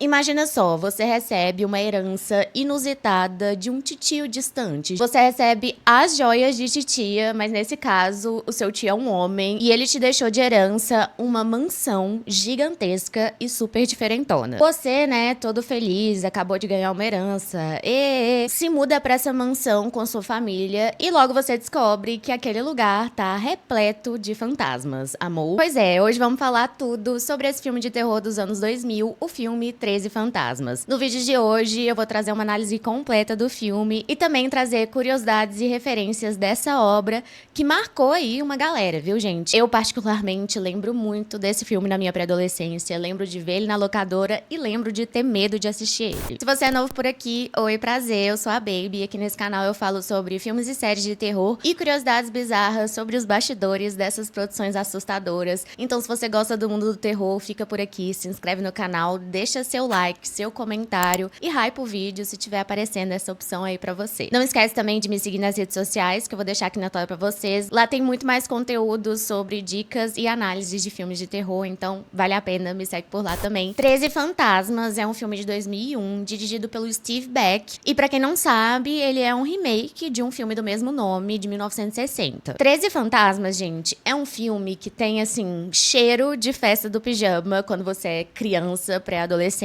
Imagina só, você recebe uma herança inusitada de um titio distante. Você recebe as joias de titia, mas nesse caso, o seu tio é um homem e ele te deixou de herança uma mansão gigantesca e super diferentona. Você, né, todo feliz, acabou de ganhar uma herança, se muda pra essa mansão com sua família e logo você descobre que aquele lugar tá repleto de fantasmas, amor? Pois é, hoje vamos falar tudo sobre esse filme de terror dos anos 2000, o filme 13 Fantasmas. No vídeo de hoje eu vou trazer uma análise completa do filme e também trazer curiosidades e referências dessa obra que marcou aí uma galera, viu, gente? Eu particularmente lembro muito desse filme na minha pré-adolescência, lembro de ver ele na locadora e lembro de ter medo de assistir ele. Se você é novo por aqui, oi, prazer, eu sou a Baby e aqui nesse canal eu falo sobre filmes e séries de terror e curiosidades bizarras sobre os bastidores dessas produções assustadoras. Então se você gosta do mundo do terror, fica por aqui, se inscreve no canal, deixa seu like, seu comentário e hype o vídeo se tiver aparecendo essa opção aí pra você. Não esquece também de me seguir nas redes sociais, que eu vou deixar aqui na tela pra vocês. Lá tem muito mais conteúdo sobre dicas e análises de filmes de terror, então vale a pena, me segue por lá também. 13 Fantasmas é um filme de 2001, dirigido pelo Steve Beck, e pra quem não sabe, ele é um remake de um filme do mesmo nome, de 1960. 13 Fantasmas, gente, é um filme que tem, assim, cheiro de festa do pijama quando você é criança, pré-adolescente,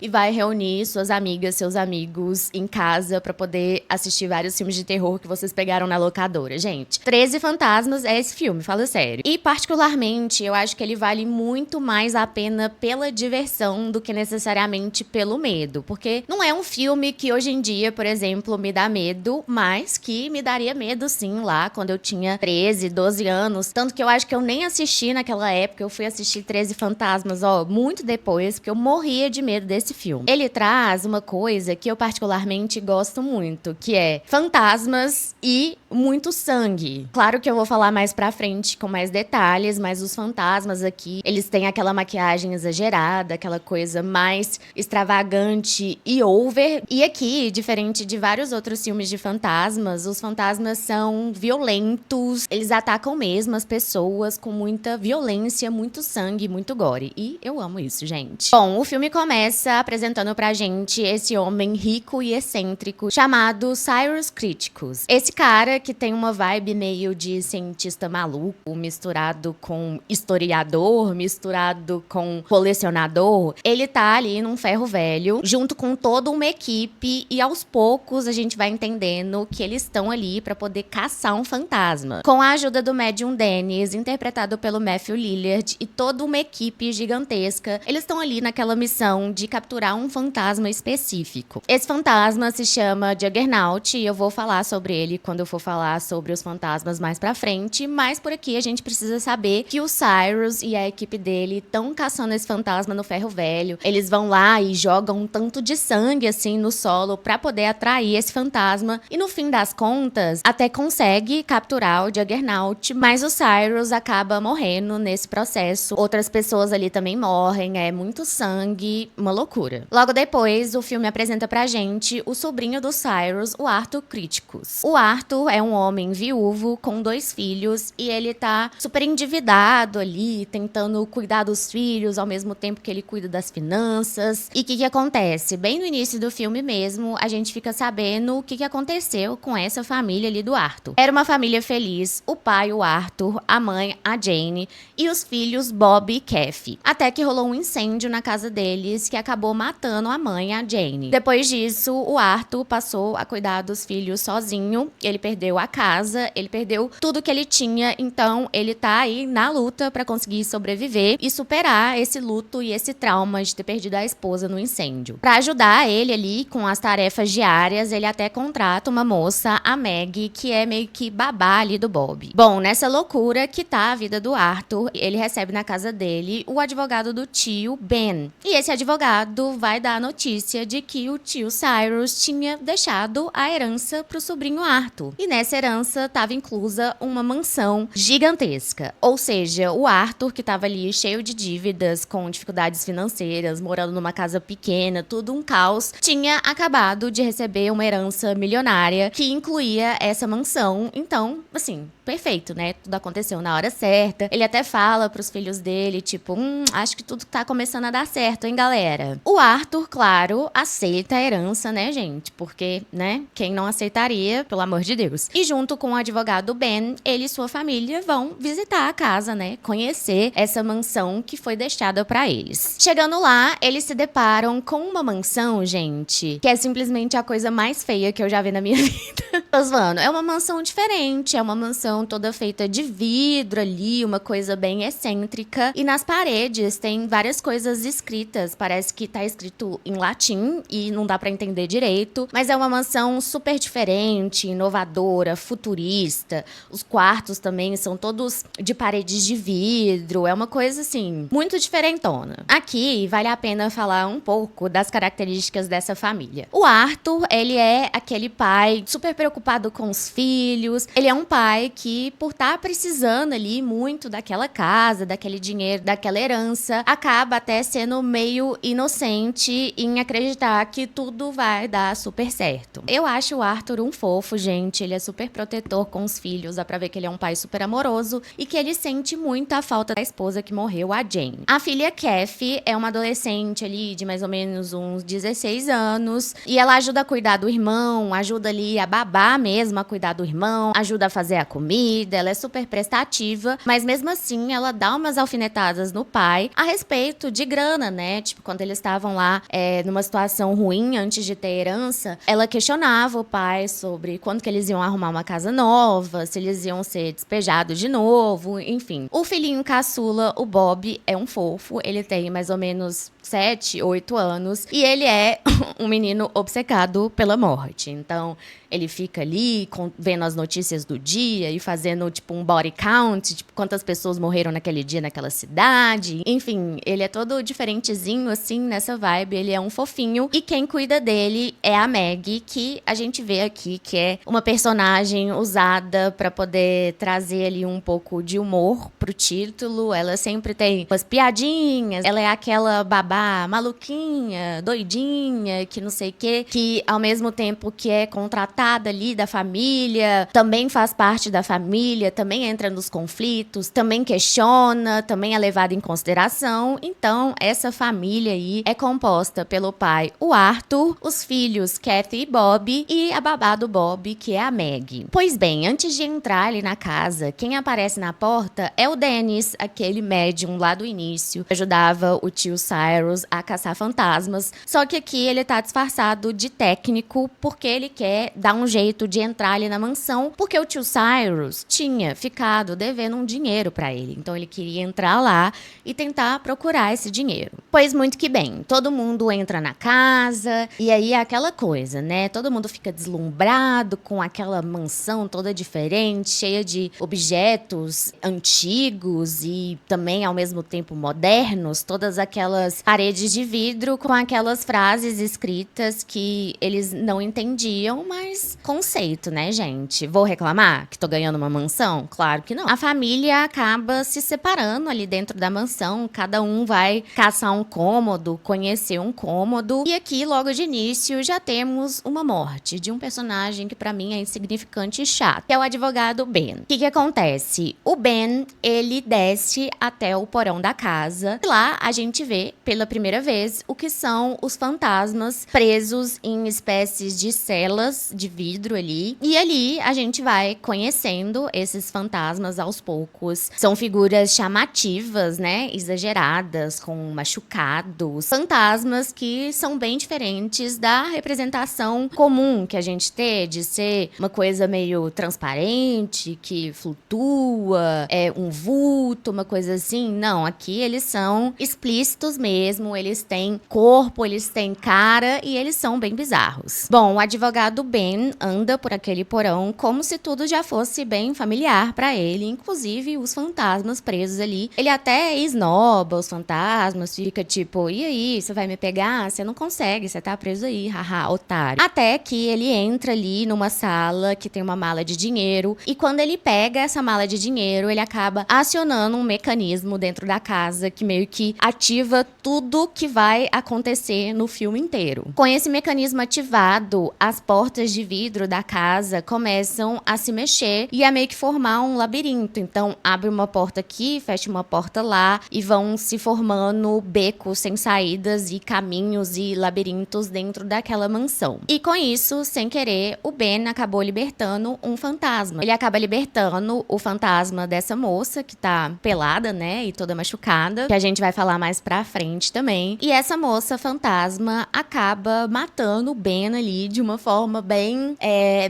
e vai reunir suas amigas, seus amigos em casa pra poder assistir vários filmes de terror que vocês pegaram na locadora. Gente, 13 Fantasmas é esse filme, fala sério. E particularmente, eu acho que ele vale muito mais a pena pela diversão do que necessariamente pelo medo. Porque não é um filme que hoje em dia, por exemplo, me dá medo, mas que me daria medo sim lá quando eu tinha 13, 12 anos. Tanto que eu acho que eu nem assisti naquela época, eu fui assistir 13 Fantasmas, ó, muito depois, porque eu morria de medo desse filme. Ele traz uma coisa que eu particularmente gosto muito, que é fantasmas e muito sangue. Claro que eu vou falar mais pra frente com mais detalhes, mas os fantasmas aqui, eles têm aquela maquiagem exagerada, aquela coisa mais extravagante e over. E aqui, diferente de vários outros filmes de fantasmas, os fantasmas são violentos, eles atacam mesmo as pessoas com muita violência, muito sangue, muito gore. E eu amo isso, gente. Bom, o filme começa apresentando pra gente esse homem rico e excêntrico chamado Cyrus Criticus. Esse cara que tem uma vibe meio de cientista maluco, misturado com historiador, misturado com colecionador, ele tá ali num ferro velho, junto com toda uma equipe, e aos poucos a gente vai entendendo que eles estão ali pra poder caçar um fantasma. Com a ajuda do médium Dennis, interpretado pelo Matthew Lillard, e toda uma equipe gigantesca, eles estão ali naquela missão de capturar um fantasma específico. Esse fantasma se chama Juggernaut, e eu vou falar sobre ele quando eu for falar sobre os fantasmas mais pra frente, mas por aqui a gente precisa saber que o Cyrus e a equipe dele estão caçando esse fantasma no ferro velho. Eles vão lá e jogam um tanto de sangue assim no solo pra poder atrair esse fantasma, e no fim das contas até consegue capturar o Juggernaut, mas o Cyrus acaba morrendo nesse processo. Outras pessoas ali também morrem, é muito sangue, uma loucura. Logo depois, o filme apresenta pra gente o sobrinho do Cyrus, o Arthur Criticus. O Arthur é um homem viúvo com 2 filhos e ele tá super endividado ali, tentando cuidar dos filhos ao mesmo tempo que ele cuida das finanças. E o que acontece? Bem no início do filme mesmo, a gente fica sabendo o que aconteceu com essa família ali do Arthur. Era uma família feliz, o pai, o Arthur, a mãe, a Jane, e os filhos Bob e Kathy. Até que rolou um incêndio na casa deles que acabou matando a mãe, a Jane. Depois disso, o Arthur passou a cuidar dos filhos sozinho. Ele perdeu a casa, ele perdeu tudo que ele tinha, então ele tá aí na luta pra conseguir sobreviver e superar esse luto e esse trauma de ter perdido a esposa no incêndio. Pra ajudar ele ali com as tarefas diárias, ele até contrata uma moça, a Maggie, que é meio que babá ali do Bob. Bom, nessa loucura que tá a vida do Arthur, ele recebe na casa dele o advogado do tio, Ben. E esse advogado vai dar a notícia de que o tio Cyrus tinha deixado a herança pro sobrinho Arthur. E nessa herança estava inclusa uma mansão gigantesca. Ou seja, o Arthur, que estava ali cheio de dívidas, com dificuldades financeiras, morando numa casa pequena, tudo um caos, tinha acabado de receber uma herança milionária que incluía essa mansão. Então, assim, perfeito, né? Tudo aconteceu na hora certa. Ele até fala pros filhos dele, tipo, acho que tudo tá começando a dar certo, hein, galera? O Arthur, claro, aceita a herança, né, gente? Porque, né, quem não aceitaria, pelo amor de Deus. E junto com o advogado Ben, ele e sua família vão visitar a casa, né? Conhecer essa mansão que foi deixada pra eles. Chegando lá, eles se deparam com uma mansão, gente, que é simplesmente a coisa mais feia que eu já vi na minha vida. Tô zoando. É uma mansão diferente, é uma mansão toda feita de vidro ali, uma coisa bem excêntrica. E nas paredes tem várias coisas escritas, parece que tá escrito em latim e não dá pra entender direito. Mas é uma mansão super diferente, inovadora, futurista. Os quartos também são todos de paredes de vidro, é uma coisa assim, muito diferentona. Aqui vale a pena falar um pouco das características dessa família. O Arthur, ele é aquele pai super preocupado com os filhos. Ele é um pai que, por estar precisando ali muito daquela casa, daquele dinheiro, daquela herança, acaba até sendo meio inocente em acreditar que tudo vai dar super certo. Eu acho o Arthur um fofo, gente. Ele é super protetor com os filhos, dá pra ver que ele é um pai super amoroso e que ele sente muito a falta da esposa que morreu, a Jane. A filha Kathy é uma adolescente ali de mais ou menos uns 16 anos e ela ajuda a cuidar do irmão, ajuda ali a babá mesmo a cuidar do irmão, ajuda a fazer a comida, ela é super prestativa, mas mesmo assim ela dá umas alfinetadas no pai a respeito de grana, né? Tipo, quando eles estavam lá numa situação ruim antes de ter herança, ela questionava o pai sobre quando que eles iam arrumar uma casa nova, se eles iam ser despejados de novo, enfim. O filhinho caçula, o Bob, é um fofo, ele tem mais ou menos 7, 8 anos e ele é um menino obcecado pela morte. Então, ele fica ali vendo as notícias do dia e fazendo, tipo, um body count, tipo, quantas pessoas morreram naquele dia naquela cidade. Enfim, ele é todo diferentezinho, assim, nessa vibe. Ele é um fofinho. E quem cuida dele é a Maggie, que a gente vê aqui, que é uma personagem usada pra poder trazer ali um pouco de humor pro título. Ela sempre tem umas piadinhas. Ela é aquela babá maluquinha, doidinha, que não sei o quê, que ao mesmo tempo que é contratada ali da família, também faz parte da família, também entra nos conflitos, também questiona, também é levada em consideração. Então, essa família aí é composta pelo pai, o Arthur, os filhos Kathy e Bob e a babá do Bob, que é a Maggie. Pois bem, antes de entrar ali na casa, quem aparece na porta é o Dennis, aquele médium lá do início, que ajudava o tio Cyrus a caçar fantasmas. Só que aqui ele tá disfarçado de técnico porque ele quer dar um jeito de entrar ali na mansão, porque o tio Cyrus tinha ficado devendo um dinheiro pra ele. Então ele queria entrar lá e tentar procurar esse dinheiro. Pois muito que bem, todo mundo entra na casa e aí é aquela coisa, né? Todo mundo fica deslumbrado com aquela mansão toda diferente, cheia de objetos antigos e também ao mesmo tempo modernos, todas aquelas paredes de vidro com aquelas frases escritas que eles não entendiam, mas conceito, né, gente? Vou reclamar que tô ganhando uma mansão? Claro que não. A família acaba se separando ali dentro da mansão, cada um vai caçar um cômodo, conhecer um cômodo, e aqui, logo de início, já temos uma morte de um personagem que pra mim é insignificante e chato, que é o advogado Ben. O que acontece? O Ben, ele desce até o porão da casa, e lá a gente vê, pela primeira vez, o que são os fantasmas presos em espécies de celas de vidro ali. E ali a gente vai conhecendo esses fantasmas aos poucos. São figuras chamativas, né? Exageradas, com machucados. Fantasmas que são bem diferentes da representação comum que a gente tem, de ser uma coisa meio transparente, que flutua, é um vulto, uma coisa assim. Não, aqui eles são explícitos mesmo, eles têm corpo, eles têm cara e eles são bem bizarros. Bom, o advogado Ben anda por aquele porão como se tudo já fosse bem familiar pra ele, inclusive os fantasmas presos ali. Ele até esnoba os fantasmas, fica tipo, e aí, você vai me pegar? Você não consegue, você tá preso aí, haha, otário. Até que ele entra ali numa sala mala, que tem uma mala de dinheiro. E quando ele pega essa mala de dinheiro, ele acaba acionando um mecanismo dentro da casa que meio que ativa tudo que vai acontecer no filme inteiro. Com esse mecanismo ativado, as portas de vidro da casa começam a se mexer e a meio que formar um labirinto. Então, abre uma porta aqui, fecha uma porta lá e vão se formando becos sem saídas e caminhos e labirintos dentro daquela mansão. E com isso, sem querer, o Ben acabou libertando um fantasma. Ele acaba libertando o fantasma dessa moça que tá pelada, né, e toda machucada, que a gente vai falar mais pra frente também. E essa moça fantasma acaba matando o Ben ali de uma forma bem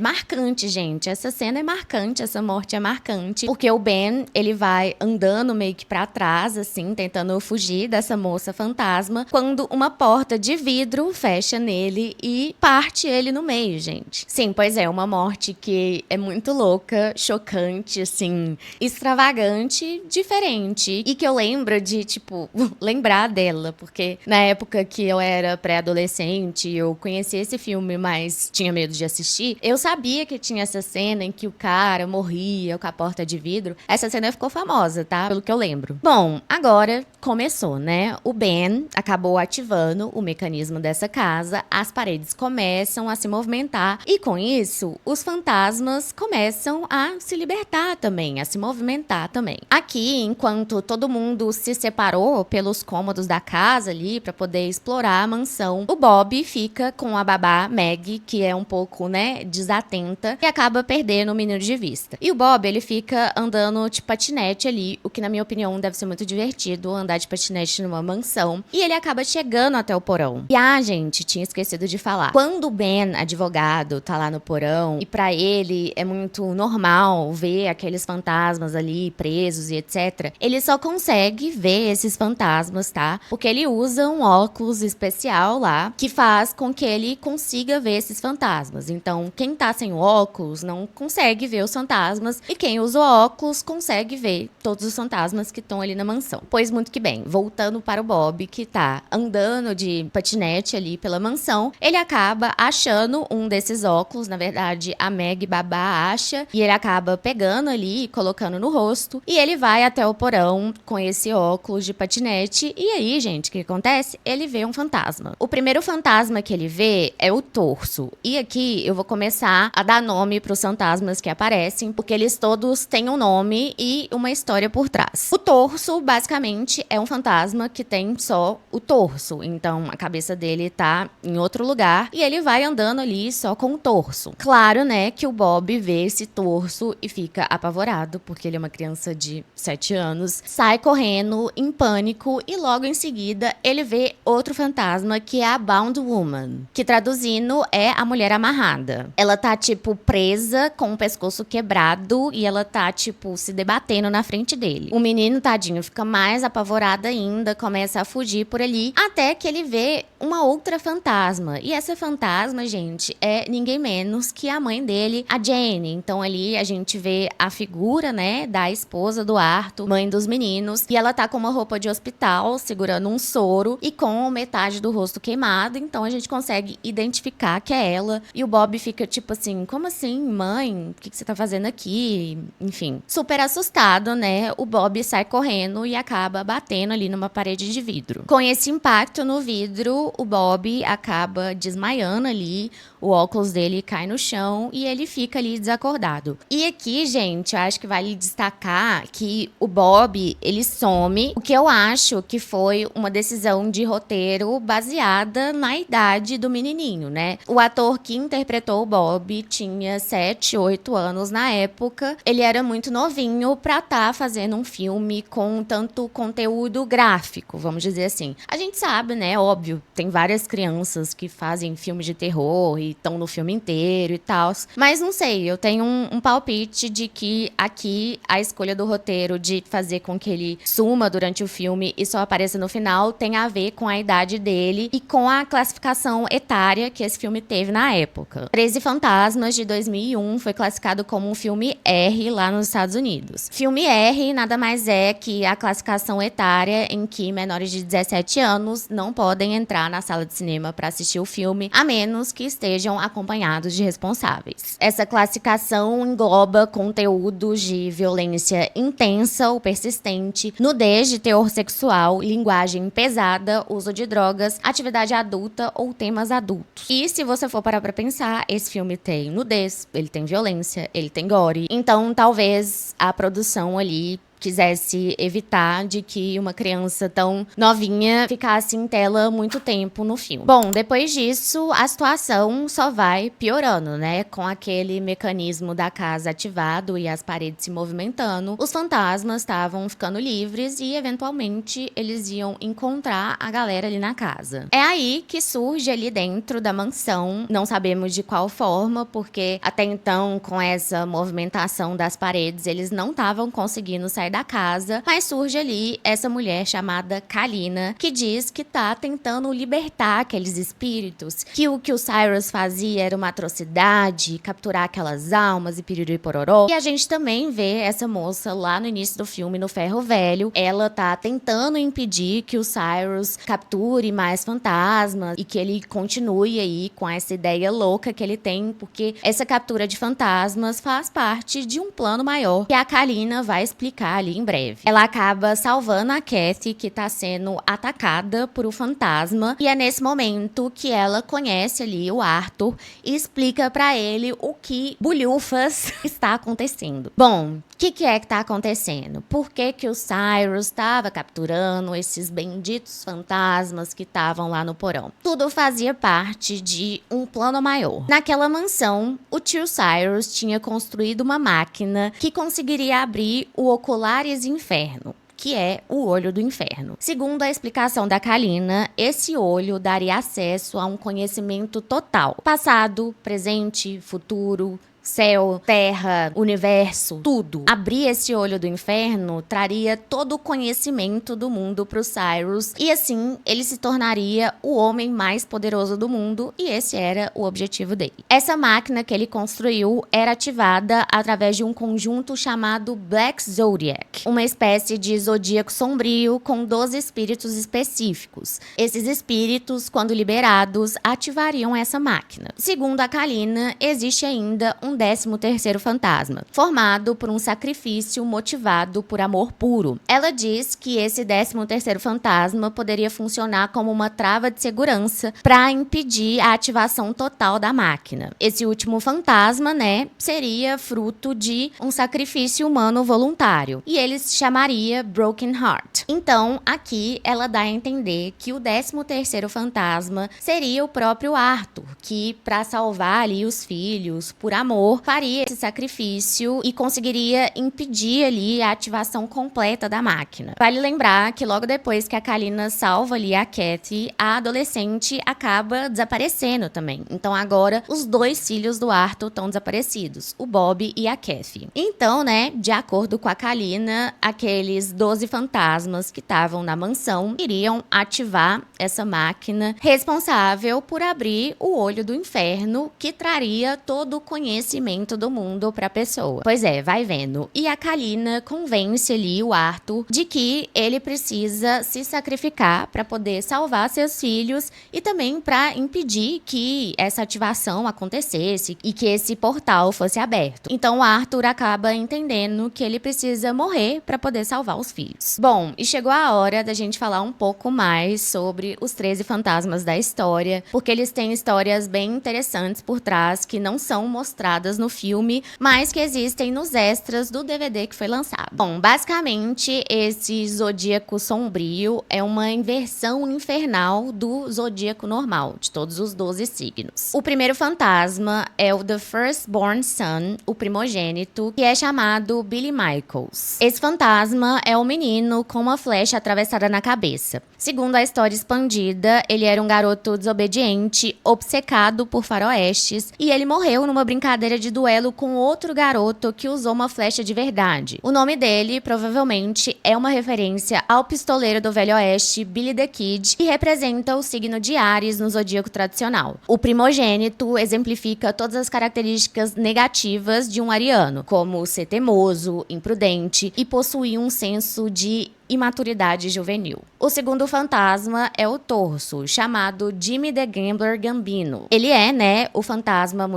marcante, gente. Essa cena é marcante, essa morte é marcante, porque o Ben, ele vai andando meio que pra trás, assim, tentando fugir dessa moça fantasma, quando uma porta de vidro fecha nele e parte ele no meio, gente. Sim, pois é, uma morte que é muito louca, chocante, assim, extravagante, diferente, e que eu lembro de, tipo, lembrar dela, porque na época que eu era pré-adolescente, eu conheci esse filme, mas tinha medo de assistir, eu sabia que tinha essa cena em que o cara morria com a porta de vidro. Essa cena ficou famosa, tá? Pelo que eu lembro. Bom, agora começou, né? O Ben acabou ativando o mecanismo dessa casa, as paredes começam a se movimentar e com isso, os fantasmas começam a se libertar também, a se movimentar também. Aqui, enquanto todo mundo se separou pelos cômodos da casa ali pra poder explorar a mansão, o Bob fica com a babá Maggie, que é um pouco, né, desatenta e acaba perdendo o menino de vista. E o Bob, ele fica andando de patinete ali, o que na minha opinião deve ser muito divertido, andar de patinete numa mansão. E ele acaba chegando até o porão. E gente, tinha esquecido de falar. Quando o Ben, advogado, tá lá no porão, e pra ele é muito normal ver aqueles fantasmas ali presos e etc., ele só consegue ver esses fantasmas, tá? Porque ele usa um óculos especial lá, que faz com que ele consiga ver esses fantasmas. Então, quem tá sem o óculos não consegue ver os fantasmas, e quem usa o óculos consegue ver todos os fantasmas que estão ali na mansão. Pois muito que bem, voltando para o Bob, que tá andando de patinete ali pela mansão, ele acaba achando um desses óculos, na verdade, a Meg babá acha, e ele acaba pegando ali e colocando no rosto, e ele vai até o porão com esse óculos de patinete, e aí, gente, o que acontece? Ele vê um fantasma. O primeiro fantasma que ele vê é o Torso, e aqui eu vou começar a dar nome pros fantasmas que aparecem, porque eles todos têm um nome e uma história por trás. O Torso, basicamente, é um fantasma que tem só o torso, então a cabeça dele tá em outro lugar e ele vai andando ali só com o torso. Claro, né, que o Bob vê esse torso e fica apavorado, porque ele é uma criança de 7 anos, sai correndo em pânico e logo em seguida ele vê outro fantasma que é a Bound Woman, que traduzindo é a mulher amarrada. Ela tá, tipo, presa com o pescoço quebrado e ela tá, tipo, se debatendo na frente dele. O menino, tadinho, fica mais apavorado ainda, começa a fugir por ali, até que ele vê uma outra fantasma. E essa fantasma, gente, é ninguém menos que a mãe dele, a Jane. Então ali a gente vê a figura, né, da esposa do Arthur, mãe dos meninos, e ela tá com uma roupa de hospital, segurando um soro e com metade do rosto queimado, então a gente consegue identificar que é ela. E o Bob fica tipo assim, como assim, mãe? O que você tá fazendo aqui? Enfim, super assustado, né? O Bob sai correndo e acaba batendo ali numa parede de vidro. Com esse impacto no vidro, o Bob acaba desmaiando ali, o óculos dele cai no chão e ele fica ali desacordado. E aqui, gente, eu acho que vale destacar que o Bob, ele some, o que eu acho que foi uma decisão de roteiro baseada na idade do menininho, né? O ator que interpretou o Bob tinha 7, 8 anos na época. Ele era muito novinho pra estar fazendo um filme com tanto conteúdo gráfico, vamos dizer assim. A gente sabe, né? Óbvio, tem várias crianças que fazem filmes de terror e estão no filme inteiro e tal. Mas não sei, eu tenho um palpite de que aqui a escolha do roteiro de fazer com que ele suma durante o filme e só apareça no final tem a ver com a idade dele e com a classificação etária que esse filme teve na época. 13 Fantasmas, de 2001, foi classificado como um filme R lá nos Estados Unidos. Filme R nada mais é que a classificação etária em que menores de 17 anos não podem entrar na sala de cinema para assistir o filme, a menos que estejam acompanhados de responsáveis. aceitáveis. Essa classificação engloba conteúdos de violência intensa ou persistente, nudez de teor sexual, linguagem pesada, uso de drogas, atividade adulta ou temas adultos. E se você for parar pra pensar, esse filme tem nudez, ele tem violência, ele tem gore. Então, talvez a produção ali quisesse evitar de que uma criança tão novinha ficasse em tela muito tempo no filme. Bom, depois disso, a situação só vai piorando, né? Com aquele mecanismo da casa ativado e as paredes se movimentando, os fantasmas estavam ficando livres e, eventualmente, eles iam encontrar a galera ali na casa. É aí que surge ali dentro da mansão, não sabemos de qual forma, porque até então, com essa movimentação das paredes, eles não estavam conseguindo sair da casa, mas surge ali essa mulher chamada Kalina, que diz que tá tentando libertar aqueles espíritos, que o Cyrus fazia era uma atrocidade, capturar aquelas almas e piriri pororó. E a gente também vê essa moça lá no início do filme, no Ferro Velho, ela tá tentando impedir que o Cyrus capture mais fantasmas e que ele continue aí com essa ideia louca que ele tem, porque essa captura de fantasmas faz parte de um plano maior que a Kalina vai explicar ali em breve. Ela acaba salvando a Kathy, que tá sendo atacada por um fantasma, e é nesse momento que ela conhece ali o Arthur e explica pra ele o que bulhufas está acontecendo. Bom, o que é que tá acontecendo? Por que que o Cyrus estava capturando esses benditos fantasmas que estavam lá no porão? Tudo fazia parte de um plano maior. Naquela mansão, o tio Cyrus tinha construído uma máquina que conseguiria abrir o Oculares Inferno, que é o olho do inferno. Segundo a explicação da Kalina, esse olho daria acesso a um conhecimento total. Passado, presente, futuro, céu, terra, universo, tudo. Abrir esse olho do inferno traria todo o conhecimento do mundo pro Cyrus e assim ele se tornaria o homem mais poderoso do mundo e esse era o objetivo dele. Essa máquina que ele construiu era ativada através de um conjunto chamado Black Zodiac, uma espécie de zodíaco sombrio com 12 espíritos específicos. Esses espíritos, quando liberados, ativariam essa máquina. Segundo a Kalina, existe ainda um 13º fantasma, formado por um sacrifício motivado por amor puro. Ela diz que esse 13º fantasma poderia funcionar como uma trava de segurança para impedir a ativação total da máquina. Esse último fantasma, né, seria fruto de um sacrifício humano voluntário, e ele se chamaria Broken Heart. Então, aqui ela dá a entender que o 13º fantasma seria o próprio Arthur, que para salvar ali os filhos por amor faria esse sacrifício e conseguiria impedir ali a ativação completa da máquina. Vale lembrar que logo depois que a Kalina salva ali a Kathy, a adolescente acaba desaparecendo também. Então agora os dois filhos do Arthur estão desaparecidos, o Bob e a Kathy. Então, né, de acordo com a Kalina, aqueles 12 fantasmas que estavam na mansão iriam ativar essa máquina responsável por abrir o olho do inferno, que traria todo o conhecimento do mundo pra pessoa. Pois é, vai vendo. E a Kalina convence ali o Arthur de que ele precisa se sacrificar pra poder salvar seus filhos e também pra impedir que essa ativação acontecesse e que esse portal fosse aberto. Então o Arthur acaba entendendo que ele precisa morrer pra poder salvar os filhos. Bom, e chegou a hora da gente falar um pouco mais sobre os 13 fantasmas da história, porque eles têm histórias bem interessantes por trás que não são mostradas no filme, mas que existem nos extras do DVD que foi lançado. Bom, basicamente, esse zodíaco sombrio é uma inversão infernal do zodíaco normal, de todos os 12 signos. O primeiro fantasma é o The Firstborn Son, o primogênito, que é chamado Billy Michaels. Esse fantasma é um menino com uma flecha atravessada na cabeça. Segundo a história expandida, ele era um garoto desobediente, obcecado por faroestes, e ele morreu numa brincadeira de duelo com outro garoto que usou uma flecha de verdade. O nome dele, provavelmente, é uma referência ao pistoleiro do Velho Oeste, Billy the Kid, que representa o signo de Áries no zodíaco tradicional. O primogênito exemplifica todas as características negativas de um ariano, como ser teimoso, imprudente e possuir um senso de imaturidade juvenil. O segundo fantasma é o Torso, chamado Jimmy the Gambler Gambino. Ele é, né, o fantasma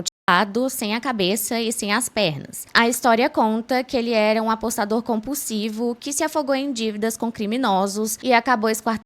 sem a cabeça e sem as pernas. A história conta que ele era um apostador compulsivo que se afogou em dívidas com criminosos e acabou esquartejado.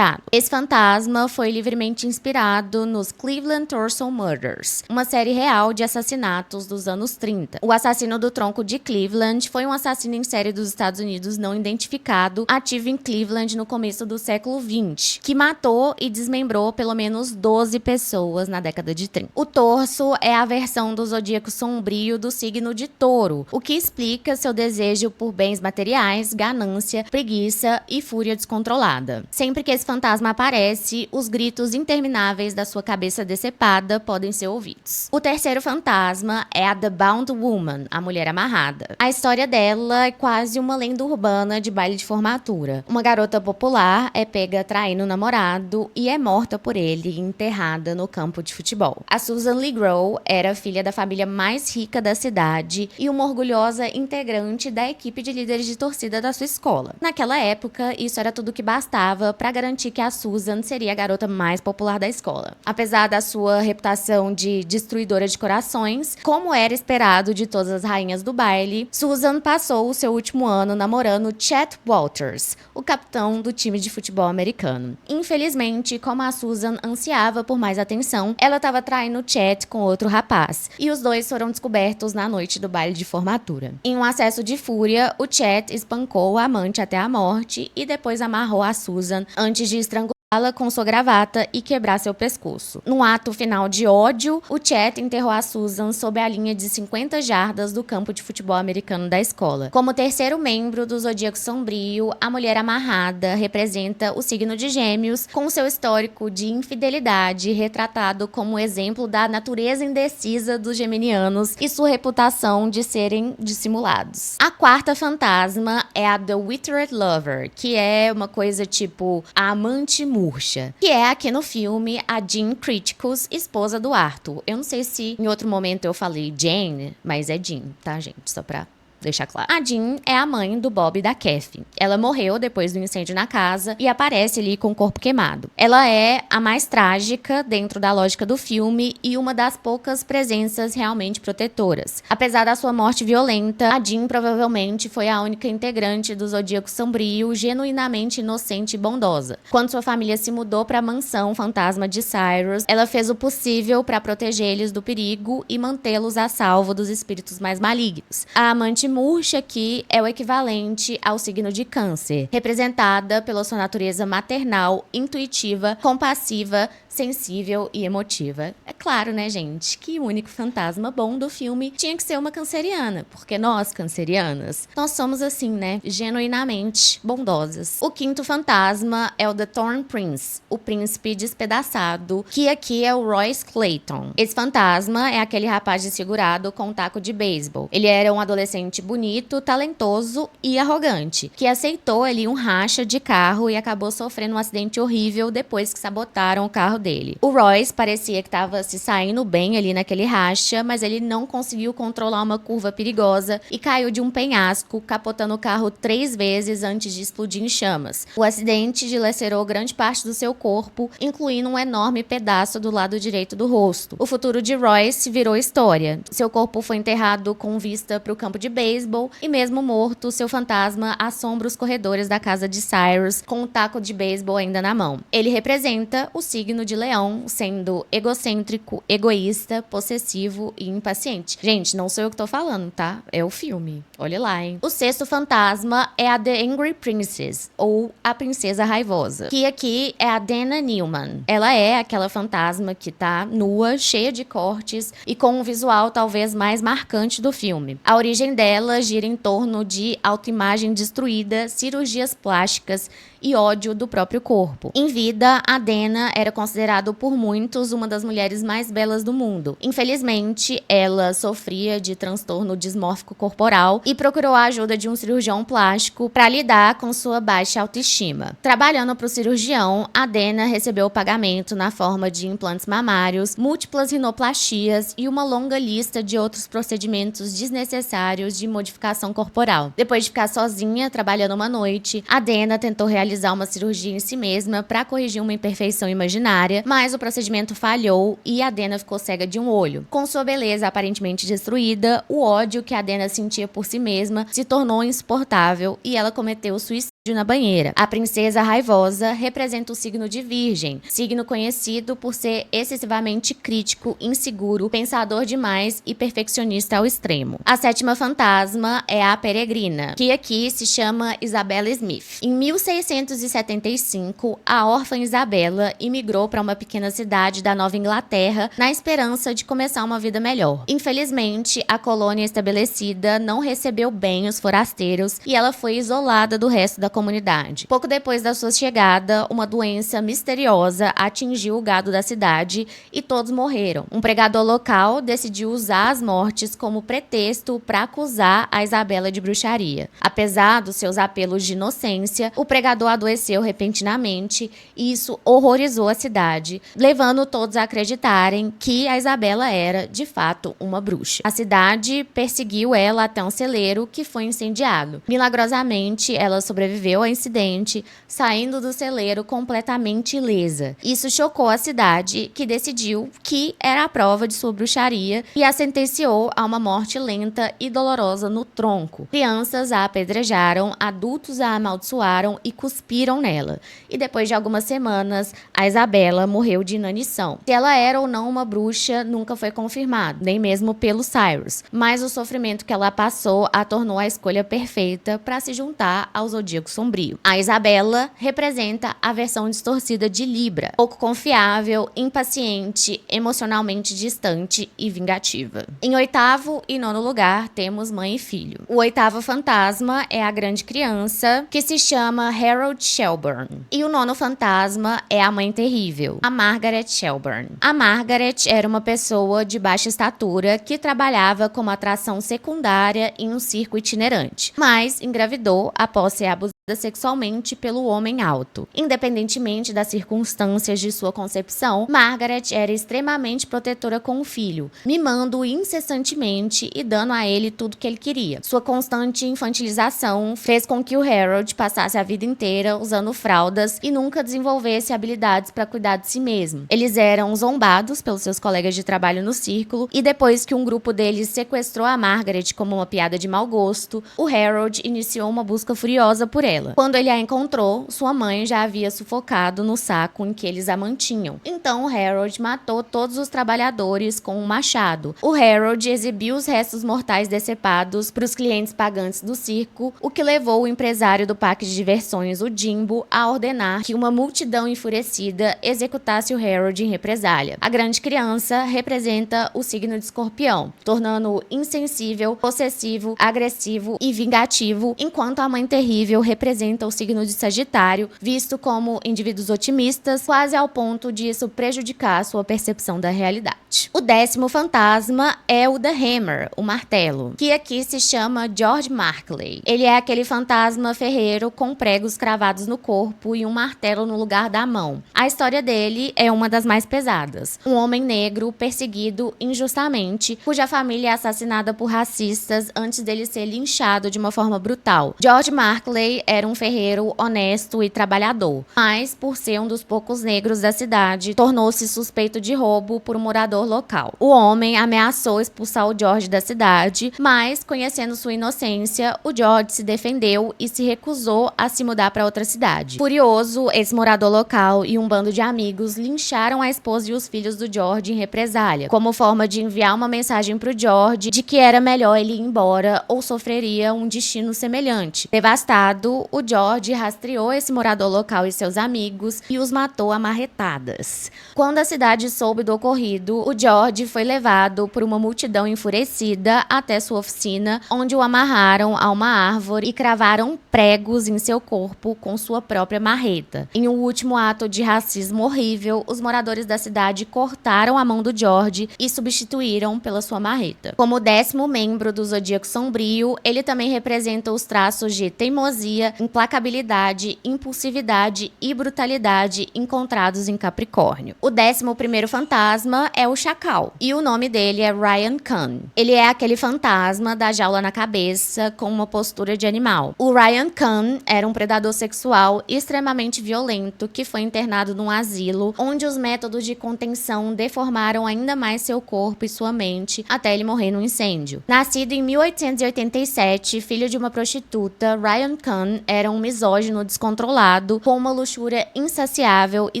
Esse fantasma foi livremente inspirado nos Cleveland Torso Murders, uma série real de assassinatos dos anos 30. O assassino do tronco de Cleveland foi um assassino em série dos Estados Unidos não identificado, ativo em Cleveland no começo do século XX, que matou e desmembrou pelo menos 12 pessoas na década de 30. O torso é a versão do zodíaco sombrio do signo de Touro, o que explica seu desejo por bens materiais, ganância, preguiça e fúria descontrolada. Sempre que esse fantasma aparece, os gritos intermináveis da sua cabeça decepada podem ser ouvidos. O terceiro fantasma é a The Bound Woman, a mulher amarrada. A história dela é quase uma lenda urbana de baile de formatura. Uma garota popular é pega traindo o namorado e é morta por ele e enterrada no campo de futebol. A Susan Lee Grow era filha da família mais rica da cidade e uma orgulhosa integrante da equipe de líderes de torcida da sua escola. Naquela época, isso era tudo que bastava para garantir que a Susan seria a garota mais popular da escola. Apesar da sua reputação de destruidora de corações, como era esperado de todas as rainhas do baile, Susan passou o seu último ano namorando Chet Walters, o capitão do time de futebol americano. Infelizmente, como a Susan ansiava por mais atenção, ela estava traindo Chet com outro rapaz, e os dois foram descobertos na noite do baile de formatura. Em um acesso de fúria, o Chet espancou o amante até a morte e depois amarrou a Susan antes de estrangulá-la com sua gravata e quebrar seu pescoço. Num ato final de ódio, o Chet enterrou a Susan sob a linha de 50 jardas do campo de futebol americano da escola. Como terceiro membro do Zodíaco Sombrio, a mulher amarrada representa o signo de Gêmeos, com seu histórico de infidelidade retratado como exemplo da natureza indecisa dos geminianos e sua reputação de serem dissimulados. A quarta fantasma é a The Withered Lover, que é uma coisa tipo a amante murcha, que é aqui no filme a Jean Criticus, esposa do Arthur. Eu não sei se em outro momento eu falei Jane, mas é Jean, tá, gente? Só pra deixar claro. A Jean é a mãe do Bob e da Kathy. Ela morreu depois do incêndio na casa e aparece ali com o corpo queimado. Ela é a mais trágica dentro da lógica do filme e uma das poucas presenças realmente protetoras. Apesar da sua morte violenta, a Jean provavelmente foi a única integrante do Zodíaco Sombrio genuinamente inocente e bondosa. Quando sua família se mudou para a mansão fantasma de Cyrus, ela fez o possível para proteger eles do perigo e mantê-los a salvo dos espíritos mais malignos. A amante murcha aqui é o equivalente ao signo de Câncer, representada pela sua natureza maternal, intuitiva, compassiva, sensível e emotiva. É claro, né, gente, que o único fantasma bom do filme tinha que ser uma canceriana, porque nós, cancerianas, nós somos assim, né, genuinamente bondosas. O quinto fantasma é o The Torn Prince, o príncipe despedaçado, que aqui é o Royce Clayton. Esse fantasma é aquele rapaz desfigurado com um taco de beisebol. Ele era um adolescente bonito, talentoso e arrogante, que aceitou ali um racha de carro e acabou sofrendo um acidente horrível depois que sabotaram o carro dele. O Royce parecia que estava se saindo bem ali naquele racha, mas ele não conseguiu controlar uma curva perigosa e caiu de um penhasco, capotando o carro 3 vezes antes de explodir em chamas. O acidente dilacerou grande parte do seu corpo, incluindo um enorme pedaço do lado direito do rosto. O futuro de Royce virou história. Seu corpo foi enterrado com vista para o campo de beisebol e mesmo morto, seu fantasma assombra os corredores da casa de Cyrus com um taco de beisebol ainda na mão. Ele representa o signo de Leão, sendo egocêntrico, egoísta, possessivo e impaciente. Gente, não sou eu que tô falando, tá? É o filme. Olha lá, hein? O sexto fantasma é a The Angry Princess, ou a Princesa Raivosa, que aqui é a Dana Newman. Ela é aquela fantasma que tá nua, cheia de cortes e com um visual talvez mais marcante do filme. A origem dela gira em torno de autoimagem destruída, cirurgias plásticas e ódio do próprio corpo. Em vida, a Dana era considerada por muitos uma das mulheres mais belas do mundo. Infelizmente, ela sofria de transtorno dismórfico corporal e procurou a ajuda de um cirurgião plástico para lidar com sua baixa autoestima. Trabalhando para o cirurgião, a Dana recebeu o pagamento na forma de implantes mamários, múltiplas rinoplastias e uma longa lista de outros procedimentos desnecessários de modificação corporal. Depois de ficar sozinha, trabalhando uma noite, a Dana tentou realizar realizar uma cirurgia em si mesma para corrigir uma imperfeição imaginária, mas o procedimento falhou e Adena ficou cega de um olho. Com sua beleza aparentemente destruída, o ódio que Adena sentia por si mesma se tornou insuportável e ela cometeu suicídio na banheira. A princesa raivosa representa o signo de Virgem, signo conhecido por ser excessivamente crítico, inseguro, pensador demais e perfeccionista ao extremo. A sétima fantasma é a peregrina, que aqui se chama Isabella Smith. Em 1675, a órfã Isabella imigrou para uma pequena cidade da Nova Inglaterra na esperança de começar uma vida melhor. Infelizmente, a colônia estabelecida não recebeu bem os forasteiros e ela foi isolada do resto da comunidade. Pouco depois da sua chegada, uma doença misteriosa atingiu o gado da cidade e todos morreram. Um pregador local decidiu usar as mortes como pretexto para acusar a Isabella de bruxaria. Apesar dos seus apelos de inocência, o pregador adoeceu repentinamente e isso horrorizou a cidade, levando todos a acreditarem que a Isabella era, de fato, uma bruxa. A cidade perseguiu ela até um celeiro que foi incendiado. Milagrosamente, ela sobreviveu ao incidente, saindo do celeiro completamente ilesa. Isso chocou a cidade, que decidiu que era a prova de sua bruxaria e a sentenciou a uma morte lenta e dolorosa no tronco. Crianças a apedrejaram, adultos a amaldiçoaram e cuspiram nela. E depois de algumas semanas, a Isabella morreu de inanição. Se ela era ou não uma bruxa nunca foi confirmado, nem mesmo pelo Cyrus, mas o sofrimento que ela passou a tornou a escolha perfeita para se juntar ao Zodíaco Sombrio. A Isabella representa a versão distorcida de Libra, pouco confiável, impaciente, emocionalmente distante e vingativa. Em oitavo e nono lugar, temos mãe e filho. O oitavo fantasma é a grande criança, que se chama Harold Shelburne. E o nono fantasma é a mãe terrível, a Margaret Shelburne. A Margaret era uma pessoa de baixa estatura que trabalhava como atração secundária em um circo itinerante, mas engravidou após ser abusada sexualmente pelo homem alto. Independentemente das circunstâncias de sua concepção, Margaret era extremamente protetora com o filho, mimando-o incessantemente e dando a ele tudo que ele queria. Sua constante infantilização fez com que o Harold passasse a vida inteira usando fraldas e nunca desenvolvesse habilidades para cuidar de si mesmo. Eles eram zombados pelos seus colegas de trabalho no círculo e depois que um grupo deles sequestrou a Margaret como uma piada de mau gosto, o Harold iniciou uma busca furiosa por ela. Quando ele a encontrou, sua mãe já havia sufocado no saco em que eles a mantinham. Então o Harold matou todos os trabalhadores com um machado. O Harold exibiu os restos mortais decepados para os clientes pagantes do circo, o que levou o empresário do parque de diversões, o Jimbo, a ordenar que uma multidão enfurecida executasse o Harold em represália. A grande criança representa o signo de Escorpião, tornando-o insensível, possessivo, agressivo e vingativo, enquanto a mãe terrível representa o signo de Sagitário, visto como indivíduos otimistas, quase ao ponto de isso prejudicar a sua percepção da realidade. O décimo fantasma é o The Hammer, o martelo, que aqui se chama George Markley. Ele é aquele fantasma ferreiro com pregos cravados no corpo e um martelo no lugar da mão. A história dele é uma das mais pesadas. Um homem negro perseguido injustamente, cuja família é assassinada por racistas antes dele ser linchado de uma forma brutal. George Markley era um ferreiro honesto e trabalhador, mas por ser um dos poucos negros da cidade, tornou-se suspeito de roubo por um morador local. O homem ameaçou expulsar o George da cidade, mas, conhecendo sua inocência, o George se defendeu e se recusou a se mudar para outra cidade. Furioso, esse morador local e um bando de amigos lincharam a esposa e os filhos do George em represália, como forma de enviar uma mensagem para o George de que era melhor ele ir embora ou sofreria um destino semelhante. Devastado, o George rastreou esse morador local e seus amigos e os matou a marretadas. Quando a cidade soube do ocorrido, o George foi levado por uma multidão enfurecida até sua oficina, onde o amarraram a uma árvore e cravaram pregos em seu corpo com sua própria marreta. Em um último ato de racismo horrível, os moradores da cidade cortaram a mão do George e substituíram pela sua marreta. Como 10º membro do Zodíaco Sombrio, ele também representa os traços de teimosia, implacabilidade, impulsividade e brutalidade encontrados em Capricórnio. O 11º fantasma é o Chacal, e o nome dele é Ryan Khan. Ele é aquele fantasma da jaula na cabeça com uma postura de animal. O Ryan Khan era um predador sexual extremamente violento que foi internado num asilo, onde os métodos de contenção deformaram ainda mais seu corpo e sua mente até ele morrer num incêndio. Nascido em 1887, filho de uma prostituta, Ryan Khan era um misógino descontrolado, com uma luxúria insaciável e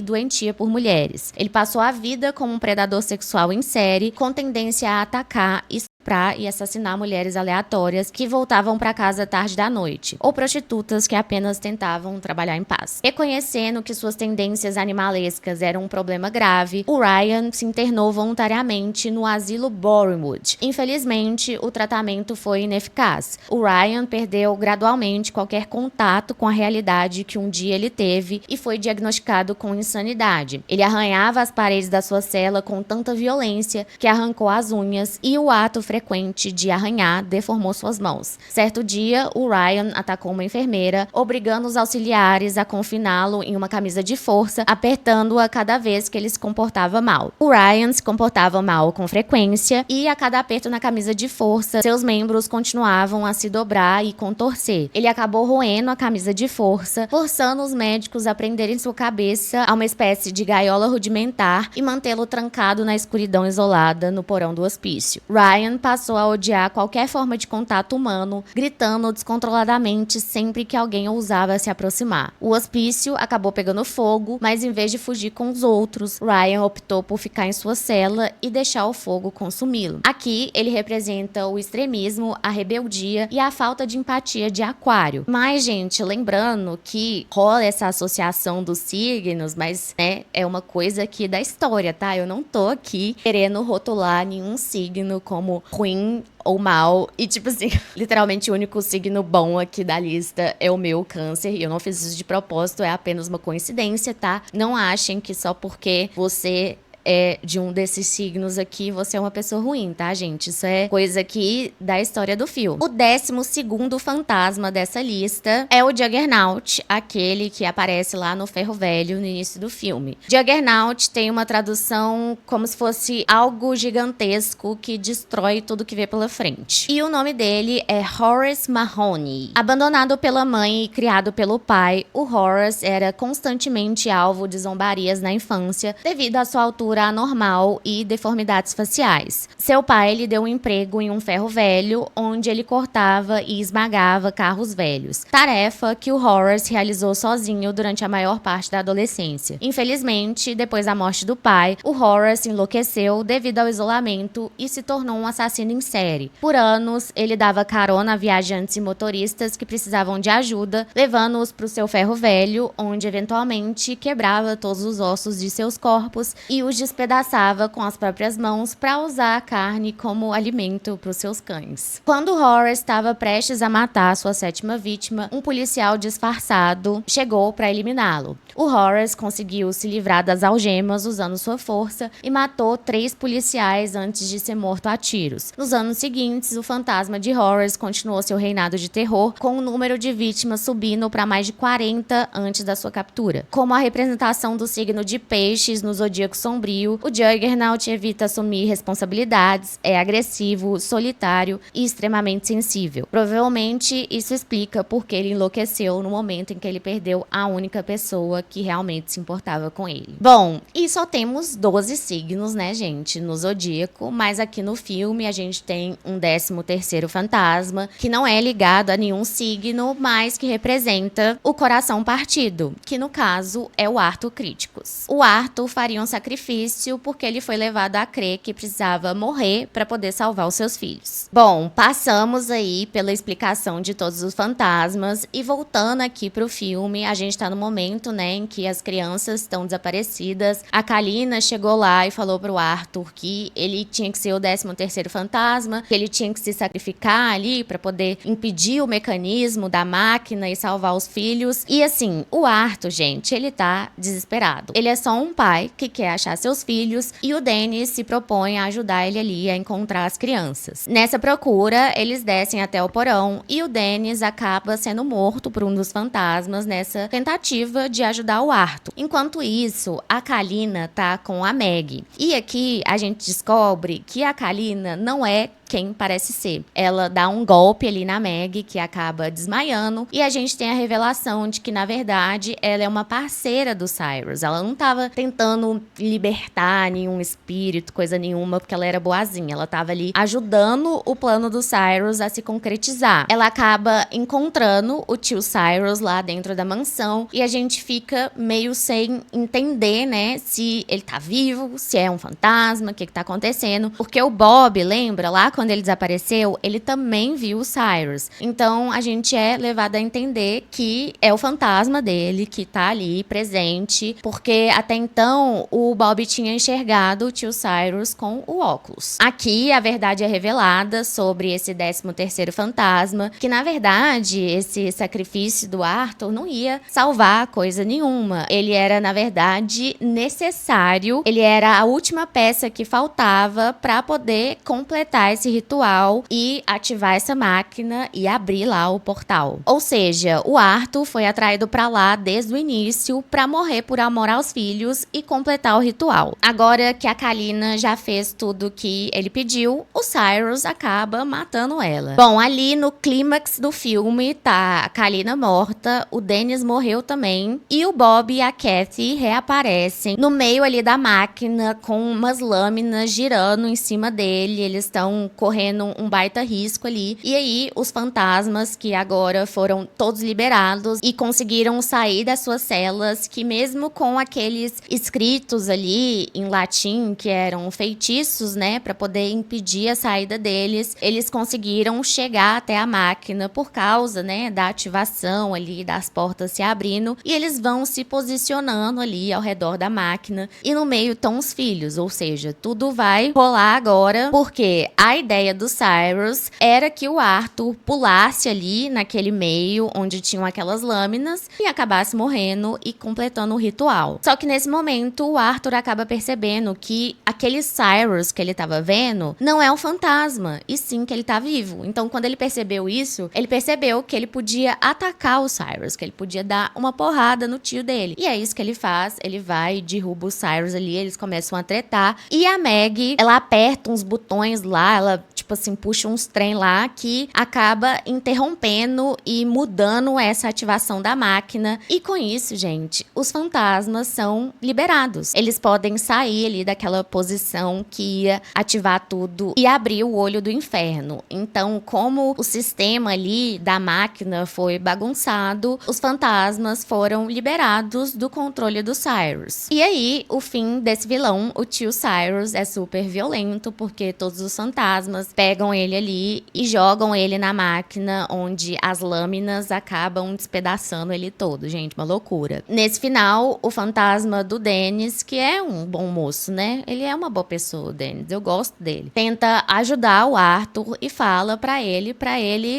doentia por mulheres. Ele passou a vida como um predador sexual em série, com tendência a atacar, estuprar e assassinar mulheres aleatórias que voltavam para casa tarde da noite, ou prostitutas que apenas tentavam trabalhar em paz. Reconhecendo que suas tendências animalescas eram um problema grave, o Ryan se internou voluntariamente no asilo Borewood. Infelizmente, o tratamento foi ineficaz. O Ryan perdeu gradualmente qualquer contato com a realidade que um dia ele teve e foi diagnosticado com insanidade. Ele arranhava as paredes da sua cela com tanta violência que arrancou as unhas, e o ato frequente de arranhar deformou suas mãos. Certo dia, o Ryan atacou uma enfermeira, obrigando os auxiliares a confiná-lo em uma camisa de força, apertando-a cada vez que ele se comportava mal. O Ryan se comportava mal com frequência, e a cada aperto na camisa de força, seus membros continuavam a se dobrar e contorcer. Ele acabou roendo a camisa de força, forçando os médicos a prenderem sua cabeça a uma espécie de gaiola rudimentar e mantê-lo trancado na escuridão isolada no porão do hospício. Ryan passou a odiar qualquer forma de contato humano, gritando descontroladamente sempre que alguém ousava se aproximar. O hospício acabou pegando fogo, mas em vez de fugir com os outros, Ryan optou por ficar em sua cela e deixar o fogo consumi-lo. Aqui, ele representa o extremismo, a rebeldia e a falta de empatia de Aquário. Mas, gente, lembrando que rola essa associação dos signos, mas, né, é uma coisa aqui da história, tá? Eu não tô aqui querendo rotular nenhum signo como ruim ou mal, e tipo assim, literalmente o único signo bom aqui da lista é o meu, Câncer, e eu não fiz isso de propósito, é apenas uma coincidência, tá? Não achem que só porque você é de um desses signos aqui, você é uma pessoa ruim, tá, gente? Isso é coisa aqui da história do filme. O 12º fantasma dessa lista é o Juggernaut, aquele que aparece lá no Ferro Velho no início do filme. Juggernaut tem uma tradução como se fosse algo gigantesco que destrói tudo que vê pela frente. E o nome dele é Horace Mahoney. Abandonado pela mãe e criado pelo pai, o Horace era constantemente alvo de zombarias na infância devido à sua altura anormal e deformidades faciais. Seu pai lhe deu um emprego em um ferro velho, onde ele cortava e esmagava carros velhos, tarefa que o Horace realizou sozinho durante a maior parte da adolescência. Infelizmente, depois da morte do pai, o Horace enlouqueceu devido ao isolamento e se tornou um assassino em série. Por anos, ele dava carona a viajantes e motoristas que precisavam de ajuda, levando-os para o seu ferro velho, onde eventualmente quebrava todos os ossos de seus corpos e os despedaçava com as próprias mãos para usar a carne como alimento para os seus cães. Quando Horace estava prestes a matar sua 7ª vítima, um policial disfarçado chegou para eliminá-lo. O Horace conseguiu se livrar das algemas usando sua força e matou 3 policiais antes de ser morto a tiros. Nos anos seguintes, o fantasma de Horace continuou seu reinado de terror, com o número de vítimas subindo para mais de 40 antes da sua captura. Como a representação do signo de Peixes no zodíaco sombrio, o Juggernaut evita assumir responsabilidades, é agressivo, solitário e extremamente sensível. Provavelmente isso explica por que ele enlouqueceu no momento em que ele perdeu a única pessoa que realmente se importava com ele. Bom, e só temos 12 signos, né, gente, no zodíaco, mas aqui no filme a gente tem um 13º fantasma, que não é ligado a nenhum signo, mas que representa o coração partido, que no caso é o Arthur Críticos. O Arthur faria um sacrifício porque ele foi levado a crer que precisava morrer para poder salvar os seus filhos. Bom, passamos aí pela explicação de todos os fantasmas e voltando aqui pro filme, a gente tá no momento, né, em que as crianças estão desaparecidas. A Kalina chegou lá e falou pro Arthur que ele tinha que ser o 13º fantasma, que ele tinha que se sacrificar ali para poder impedir o mecanismo da máquina e salvar os filhos. E assim, o Arthur, gente, ele tá desesperado. Ele é só um pai que quer achar seu seus filhos e o Dennis se propõe a ajudar ele ali a encontrar as crianças. Nessa procura, eles descem até o porão e o Dennis acaba sendo morto por um dos fantasmas nessa tentativa de ajudar o Arthur. Enquanto isso, a Kalina tá com a Maggie. E aqui a gente descobre que a Kalina não é quem parece ser. Ela dá um golpe ali na Maggie, que acaba desmaiando, e a gente tem a revelação de que, na verdade, ela é uma parceira do Cyrus. Ela não tava tentando libertar nenhum espírito, coisa nenhuma, porque ela era boazinha. Ela tava ali ajudando o plano do Cyrus a se concretizar. Ela acaba encontrando o tio Cyrus lá dentro da mansão, e a gente fica meio sem entender, né, se ele tá vivo, se é um fantasma, o que tá acontecendo, porque o Bob, lembra, lá quando ele desapareceu, ele também viu o Cyrus. Então, a gente é levado a entender que é o fantasma dele que tá ali presente, porque até então o Bob tinha enxergado o tio Cyrus com o óculos. Aqui, a verdade é revelada sobre esse 13º fantasma, que na verdade, esse sacrifício do Arthur não ia salvar coisa nenhuma. Ele era, na verdade, necessário, ele era a última peça que faltava para poder completar esse ritual e ativar essa máquina e abrir lá o portal. Ou seja, o Arthur foi atraído pra lá desde o início pra morrer por amor aos filhos e completar o ritual. Agora que a Kalina já fez tudo que ele pediu, o Cyrus acaba matando ela. Bom, ali no clímax do filme tá a Kalina morta, o Dennis morreu também e o Bob e a Kathy reaparecem no meio ali da máquina com umas lâminas girando em cima dele. Eles estão correndo um baita risco ali. E aí, os fantasmas, que agora foram todos liberados e conseguiram sair das suas celas, que mesmo com aqueles escritos ali em latim, que eram feitiços, né, para poder impedir a saída deles, eles conseguiram chegar até a máquina por causa, né, da ativação ali, das portas se abrindo, e eles vão se posicionando ali ao redor da máquina, e no meio estão os filhos, ou seja, tudo vai rolar agora, porque a ideia do Cyrus era que o Arthur pulasse ali naquele meio onde tinham aquelas lâminas e acabasse morrendo e completando o ritual. Só que nesse momento o Arthur acaba percebendo que aquele Cyrus que ele tava vendo não é um fantasma, e sim que ele tá vivo. Então quando ele percebeu isso, ele percebeu que ele podia atacar o Cyrus, que ele podia dar uma porrada no tio dele. E é isso que ele faz, ele vai e derruba o Cyrus ali, eles começam a tretar. E a Maggie, ela aperta uns botões lá, ela, tipo assim, puxa uns trem lá que acaba interrompendo e mudando essa ativação da máquina. E com isso, gente, os fantasmas são liberados. Eles podem sair ali daquela posição que ia ativar tudo e abrir o olho do inferno. Então, como o sistema ali da máquina foi bagunçado, os fantasmas foram liberados do controle do Cyrus. E aí, o fim desse vilão, o tio Cyrus, é super violento, porque todos os fantasmas pegam ele ali e jogam ele na máquina, onde as lâminas acabam despedaçando ele todo. Gente, uma loucura. Nesse final, o fantasma do Dennis, que é um bom moço, né? Ele é uma boa pessoa, o Dennis. Eu gosto dele. Tenta ajudar o Arthur e fala pra ele,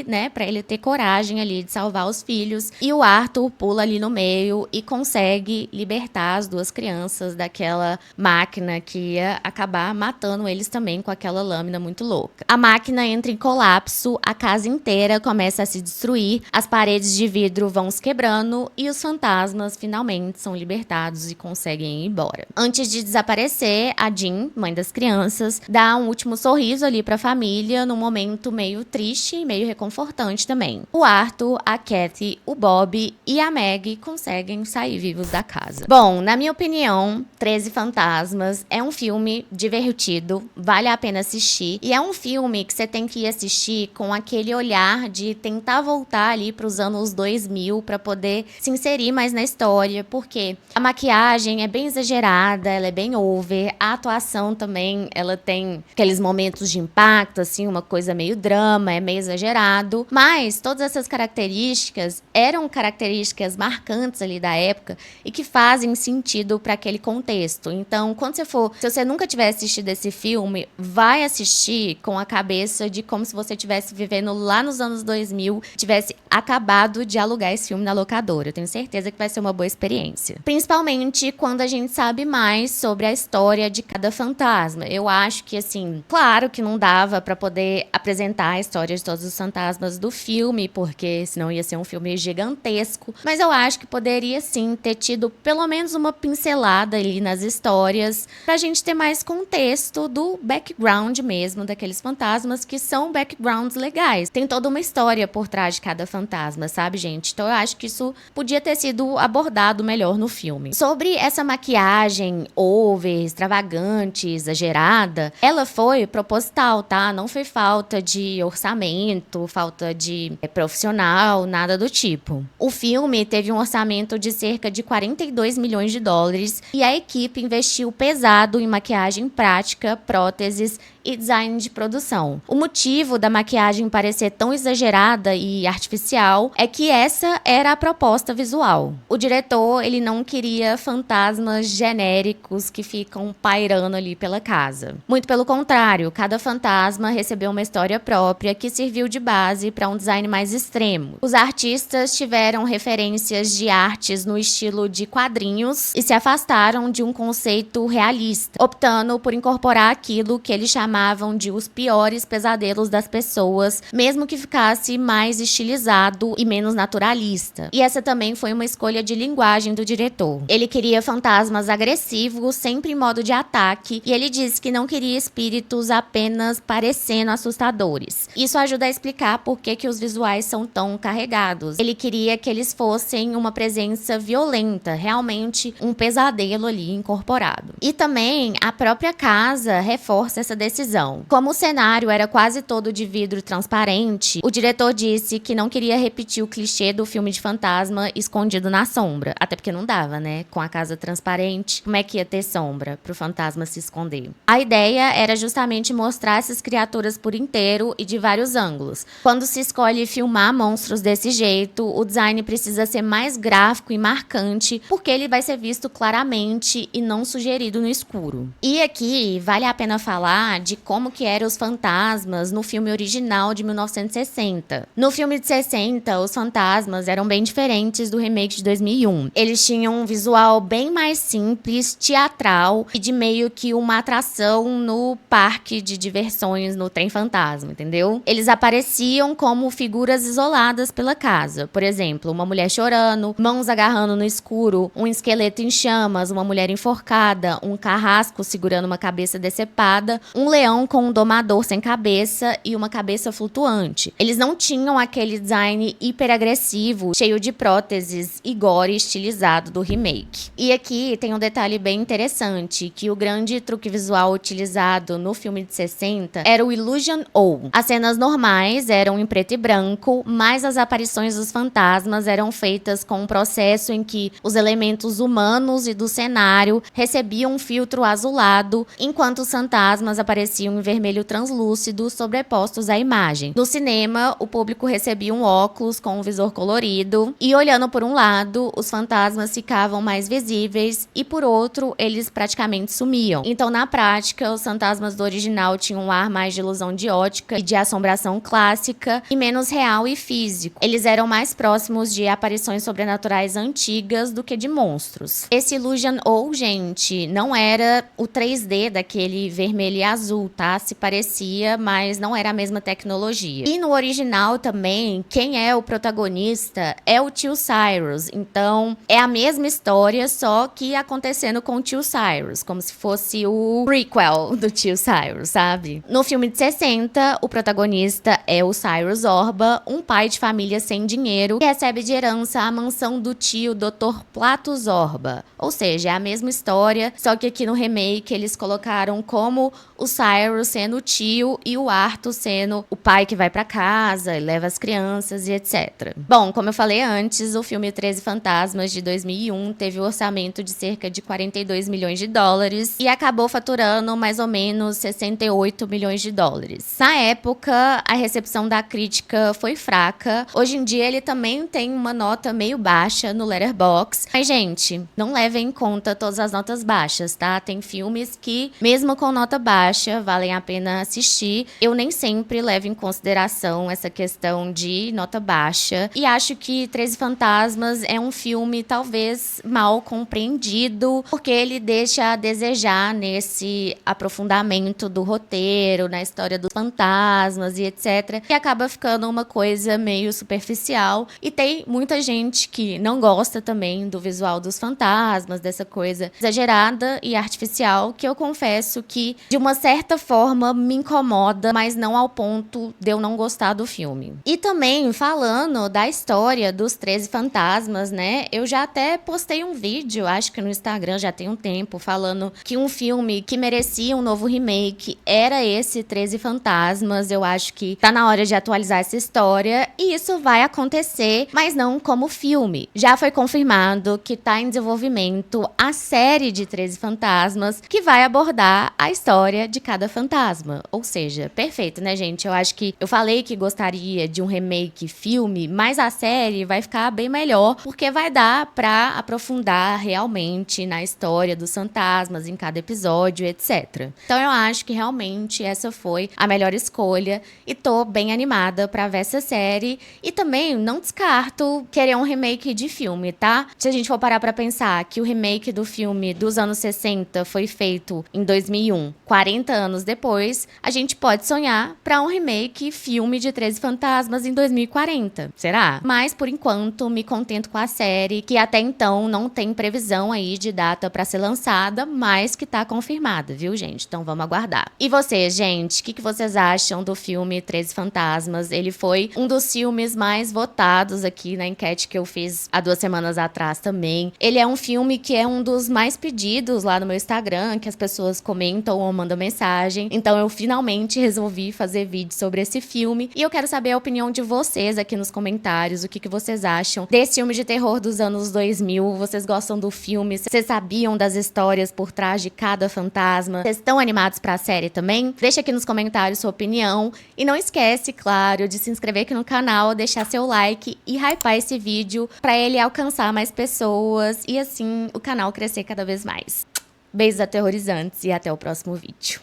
né? Pra ele ter coragem ali de salvar os filhos. E o Arthur pula ali no meio e consegue libertar as duas crianças daquela máquina que ia acabar matando eles também com aquela lâmina muito louca. A máquina entra em colapso, a casa inteira começa a se destruir, as paredes de vidro vão se quebrando e os fantasmas finalmente são libertados e conseguem ir embora. Antes de desaparecer, a Jean, mãe das crianças, dá um último sorriso ali pra família, num momento meio triste e meio reconfortante também. O Arthur, a Kathy, o Bob e a Maggie conseguem sair vivos da casa. Bom, na minha opinião, 13 Fantasmas é um filme divertido, vale a pena assistir, e é um filme que você tem que ir assistir com aquele olhar de tentar voltar ali pros anos 2000 pra poder se inserir mais na história, porque a maquiagem é bem exagerada, ela é bem over, a atuação também, ela tem aqueles momentos de impacto, assim, uma coisa meio drama, é meio exagerado, mas todas essas características eram características marcantes ali da época e que fazem sentido para aquele contexto. Então, quando você for, se você nunca tiver assistido esse filme, vai assistir com a cabeça de como se você estivesse vivendo lá nos anos 2000, tivesse acabado de alugar esse filme na locadora. Eu tenho certeza que vai ser uma boa experiência. Principalmente quando a gente sabe mais sobre a história de cada fantasma. Eu acho que, assim, claro que não dava pra poder apresentar a história de todos os fantasmas do filme, porque senão ia ser um filme gigantesco. Mas eu acho que poderia, sim, ter tido pelo menos uma pincelada ali nas histórias, pra gente ter mais contexto do background mesmo daqueles fantasmas, que são backgrounds legais. Tem toda uma história por trás de cada fantasma, sabe, gente? Então eu acho que isso podia ter sido abordado melhor no filme. Sobre essa maquiagem over, extravagante, exagerada, ela foi proposital, tá? Não foi falta de orçamento, falta de profissional, nada do tipo. O filme teve um orçamento de cerca de 42 milhões de dólares e a equipe investiu pesado em maquiagem prática, próteses e design de produção. O motivo da maquiagem parecer tão exagerada e artificial é que essa era a proposta visual. O diretor, ele não queria fantasmas genéricos que ficam pairando ali pela casa. Muito pelo contrário, cada fantasma recebeu uma história própria que serviu de base para um design mais extremo. Os artistas tiveram referências de artes no estilo de quadrinhos e se afastaram de um conceito realista, optando por incorporar aquilo que eles chamavam de os piores pesadelos das pessoas, mesmo que ficasse mais estilizado e menos naturalista. E essa também foi uma escolha de linguagem do diretor. Ele queria fantasmas agressivos, sempre em modo de ataque, e ele disse que não queria espíritos apenas parecendo assustadores. Isso ajuda a explicar por que os visuais são tão carregados. Ele queria que eles fossem uma presença violenta, realmente um pesadelo ali incorporado. E também a própria casa reforça essa decisão. Como o cenário era quase todo de vidro transparente, o diretor disse que não queria repetir o clichê do filme de fantasma escondido na sombra. Até porque não dava, né? Com a casa transparente, como é que ia ter sombra pro fantasma se esconder? A ideia era justamente mostrar essas criaturas por inteiro e de vários ângulos. Quando se escolhe filmar monstros desse jeito, o design precisa ser mais gráfico e marcante, porque ele vai ser visto claramente e não sugerido no escuro. E aqui vale a pena falar de como que eram os fantasmas no filme original de 1960. No filme de 60, os fantasmas eram bem diferentes do remake de 2001. Eles tinham um visual bem mais simples, teatral e de meio que uma atração no parque de diversões no Trem Fantasma, entendeu? Eles apareciam como figuras isoladas pela casa. Por exemplo, uma mulher chorando, mãos agarrando no escuro, um esqueleto em chamas, uma mulher enforcada, um carrasco segurando uma cabeça decepada, um leão com um domador sem cabeça e uma cabeça flutuante. Eles não tinham aquele design hiperagressivo, cheio de próteses e gore estilizado do remake. E aqui tem um detalhe bem interessante, que o grande truque visual utilizado no filme de 60 era o Illusion O. As cenas normais eram em preto e branco, mas as aparições dos fantasmas eram feitas com um processo em que os elementos humanos e do cenário recebiam um filtro azulado, enquanto os fantasmas apareciam em vermelho translúcido sobrepostos à imagem. No cinema, o público recebia um óculos com um visor colorido e, olhando por um lado, os fantasmas ficavam mais visíveis e, por outro, eles praticamente sumiam. Então, na prática, os fantasmas do original tinham um ar mais de ilusão de ótica e de assombração clássica e menos real e físico. Eles eram mais próximos de aparições sobrenaturais antigas do que de monstros. Esse Illusion O, gente, não era o 3D daquele vermelho e azul, tá? Se parecia, mas não era a mesma tecnologia. E no original também, quem é o protagonista é o tio Cyrus. Então, é a mesma história, só que acontecendo com o tio Cyrus, como se fosse o prequel do tio Cyrus, sabe? No filme de 60, o protagonista é o Cyrus Orba, um pai de família sem dinheiro, que recebe de herança a mansão do tio Dr. Platus Orba. Ou seja, é a mesma história, só que aqui no remake eles colocaram como o Cyrus sendo o tio e o Arthur sendo o pai que vai pra casa e leva as crianças e etc. Bom, como eu falei antes, o filme 13 Fantasmas de 2001 teve um orçamento de cerca de 42 milhões de dólares e acabou faturando mais ou menos 68 milhões de dólares. Na época, a recepção da crítica foi fraca. Hoje em dia, ele também tem uma nota meio baixa no Letterboxd. Mas, gente, não levem em conta todas as notas baixas, tá? Tem filmes que, mesmo com nota baixa, valem a pena assistir assistir, eu nem sempre levo em consideração essa questão de nota baixa. E acho que 13 Fantasmas é um filme talvez mal compreendido, porque ele deixa a desejar nesse aprofundamento do roteiro, na história dos fantasmas e etc. E acaba ficando uma coisa meio superficial. E tem muita gente que não gosta também do visual dos fantasmas, dessa coisa exagerada e artificial, que eu confesso que, de uma certa forma, me incomoda, mas não ao ponto de eu não gostar do filme. E também, falando da história dos 13 fantasmas, né, eu já até postei um vídeo, acho que no Instagram já tem um tempo, falando que um filme que merecia um novo remake era esse 13 Fantasmas. Eu acho que tá na hora de atualizar essa história, e isso vai acontecer, mas não como filme. Já foi confirmado que tá em desenvolvimento a série de 13 Fantasmas, que vai abordar a história de cada fantasma. Ou seja, perfeito, né, gente? Eu acho que eu falei que gostaria de um remake filme, mas a série vai ficar bem melhor, porque vai dar pra aprofundar realmente na história dos fantasmas em cada episódio, etc. Então eu acho que realmente essa foi a melhor escolha e tô bem animada pra ver essa série. E também não descarto querer um remake de filme, tá? Se a gente for parar pra pensar que o remake do filme dos anos 60 foi feito em 2001, 40 anos depois, a gente pode sonhar pra um remake filme de 13 Fantasmas em 2040. Será? Mas, por enquanto, me contento com a série, que até então não tem previsão aí de data pra ser lançada, mas que tá confirmada, viu, gente? Então vamos aguardar. E vocês, gente, o que vocês acham do filme 13 Fantasmas? Ele foi um dos filmes mais votados aqui na enquete que eu fiz há 2 semanas atrás também. Ele é um filme que é um dos mais pedidos lá no meu Instagram, que as pessoas comentam ou mandam mensagem. Então eu finalmente resolvi fazer vídeo sobre esse filme. E eu quero saber a opinião de vocês aqui nos comentários. O que vocês acham desse filme de terror dos anos 2000? Vocês gostam do filme? Vocês sabiam das histórias por trás de cada fantasma? Vocês estão animados pra série também? Deixa aqui nos comentários sua opinião. E não esquece, claro, de se inscrever aqui no canal, deixar seu like e hypar esse vídeo pra ele alcançar mais pessoas e assim o canal crescer cada vez mais. Beijos aterrorizantes e até o próximo vídeo.